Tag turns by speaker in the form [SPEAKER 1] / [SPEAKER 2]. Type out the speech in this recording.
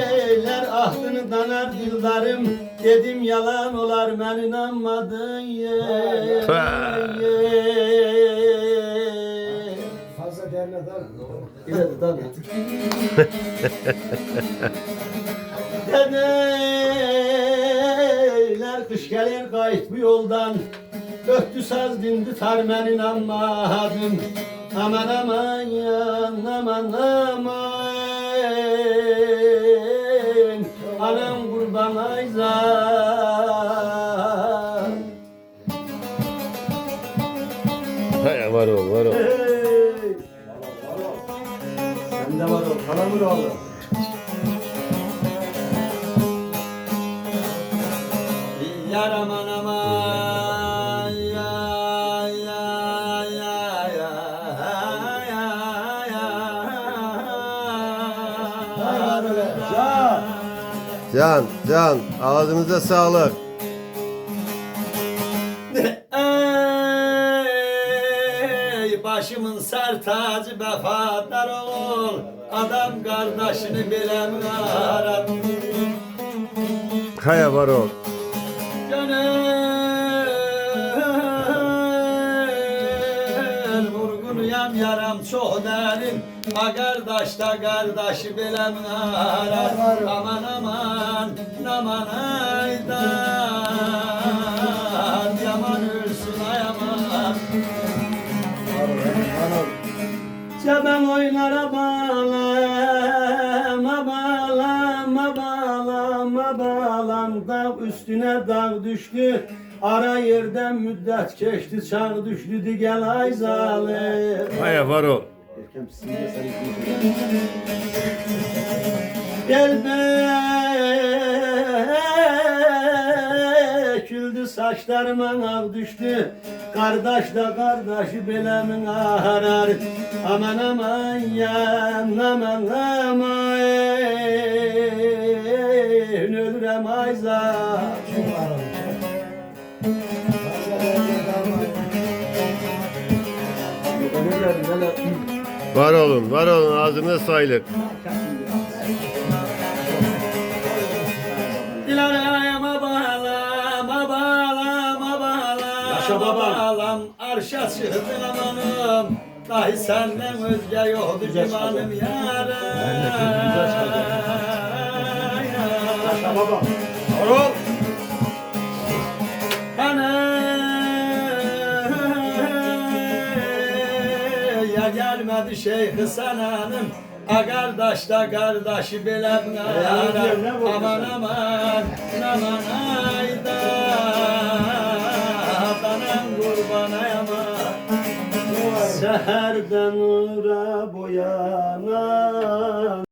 [SPEAKER 1] Dediler ahdını danar dildarım, dedim yalan olar ben inanmadın
[SPEAKER 2] Fazla derine dal.
[SPEAKER 1] İleri dal getir. Dediler kış gelir kayıt bu yoldan, öttü saz dindi tar ben inanmadım. Aman aman yan aman aman, anam kurban ayzan.
[SPEAKER 3] Hay var ol, var ol.
[SPEAKER 1] Hey. Sen de var ol, kalamur oğlum. Yar aman aman ya ya ya ya ya ya.
[SPEAKER 3] Can, ağzınıza sağlık.
[SPEAKER 1] Ey başımın sertacı vefadar ol, adam kardeşini bilem arar.
[SPEAKER 3] Hay var ol.
[SPEAKER 1] Gönül vurgunuyam yaram çok derin, a kardeş da kardeşi bilem arar. Aman aman aman aydan, yaman ölsün ay aman. Ceben oylara bağlama bağlama bağlama bağlam, dağ üstüne dağ düştü, ara yerden müddet geçti, çağ düştü di gel ay zalim.
[SPEAKER 3] Hay var ol.
[SPEAKER 1] Gel döküldü saçlarıma ağ düştü, kardeş da kardeşi bilemin arar. Aman aman yan aman aman, ölürem ayza.
[SPEAKER 3] Var olun, ağzınıza sağlık.
[SPEAKER 1] Dilarayama bağlama bağlama Yaşa bağlama baba. bağlam, arşa çıktın amanım, dahi senden özge yoktu civanım yarım.
[SPEAKER 2] Yaşa baba.
[SPEAKER 1] Oğlum. Ya gelmedi Şeyh Sananım, a kardeş da kardeşi bilem arar. Aman aman aman ayda, anam kurban ay aman. Seherden nura boyanan